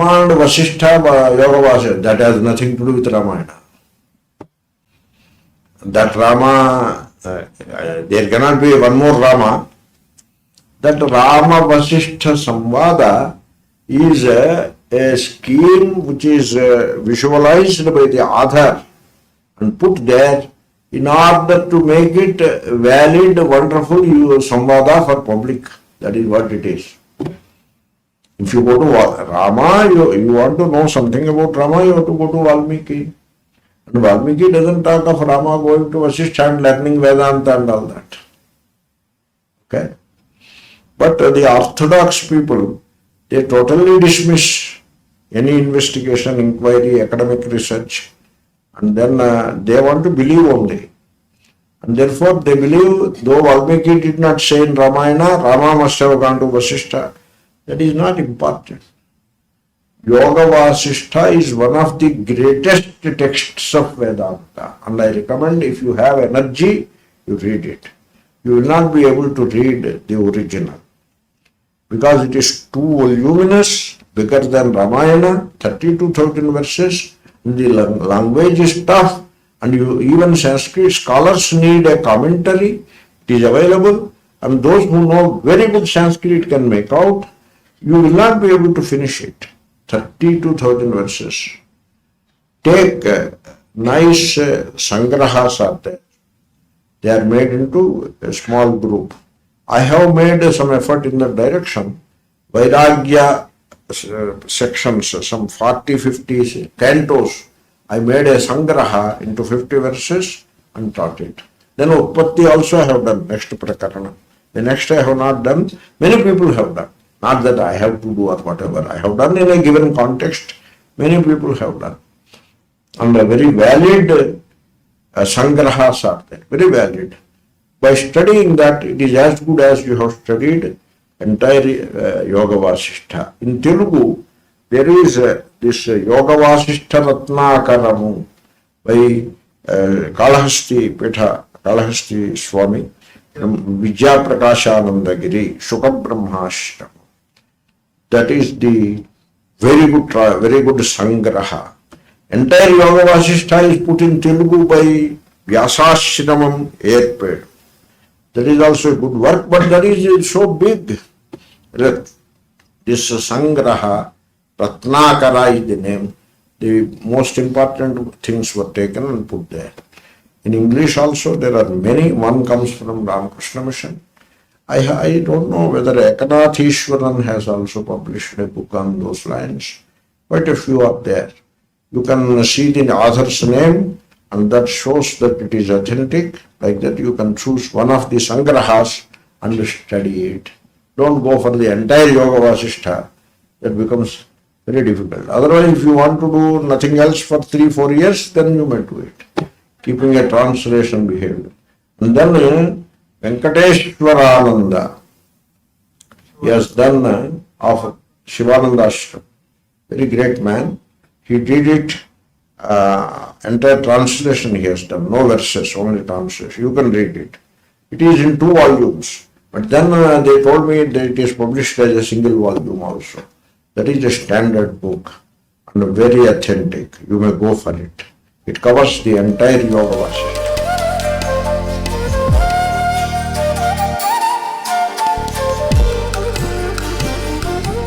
Rama and Vasishtha, Yogavashishtam, that has nothing to do with Ramayana. That Rama, there cannot be one more Rama. That Rama Vasishtha Samvada is a scheme which is visualized by the author and put there in order to make it valid, wonderful Samvada for public. That is what it is. If you go to Rama, you want to know something about Rama, you have to go to Valmiki. And Valmiki doesn't talk of Rama going to Vasishtha and learning Vedanta and all that. Okay? But the orthodox people, they totally dismiss any investigation, inquiry, academic research, and then they want to believe only. And therefore they believe, though Valmiki did not say in Ramayana, Rama must have gone to Vasishtha. That is not important. Yogavashishtam is one of the greatest texts of Vedanta, and I recommend, if you have energy, you read it. You will not be able to read the original, because it is too voluminous, bigger than Ramayana, 32,000 verses, and the language is tough, and even Sanskrit scholars need a commentary. It is available, and those who know very good Sanskrit can make out. You will not be able to finish it. 32,000 verses. Take nice sangrahas are there. They are made into a small group. I have made some effort in that direction. Vairagya sections, some 40, 50 cantos. I made a sangraha into 50 verses and taught it. Then Utpatti also I have done, next Prakarana. The next I have not done, many people have done. Not that I have to do or whatever. I have done in a given context, many people have done. And a very valid sangrahas are there, very valid. By studying that, it is as good as you have studied entire Yogavashishtam. In Telugu, there is this Yogavashishtam Ratnakaramu by Kalahasti Swami, Vijaya Prakashanandagiri, Shukha Brahmashtam. That is the very good sangraha. Entire Yogavashishtam is put in Telugu by Vyasashramam Erped. That is also a good work, but that is so big. This sangraha, Ratnakara is the name. The most important things were taken and put there. In English also there are many. One comes from Ramakrishna Mission. I don't know whether Ekanath Ishwaran has also published a book on those lines. Quite a few are there. You can see the author's name, and that shows that it is authentic. Like that, you can choose one of the sangrahas and study it. Don't go for the entire Yogavashishtam. That becomes very difficult. Otherwise, if you want to do nothing else for 3-4 years, then you may do it, keeping a translation behavior. And then Venkateshwarananda, he has done of Shivananda Ashram. Very great man. He did it, entire translation he has done, no verses, only translation. You can read it. It is in 2 volumes. But then they told me that it is published as a single volume also. That is a standard book and very authentic. You may go for it. It covers the entire Yogavashishtam.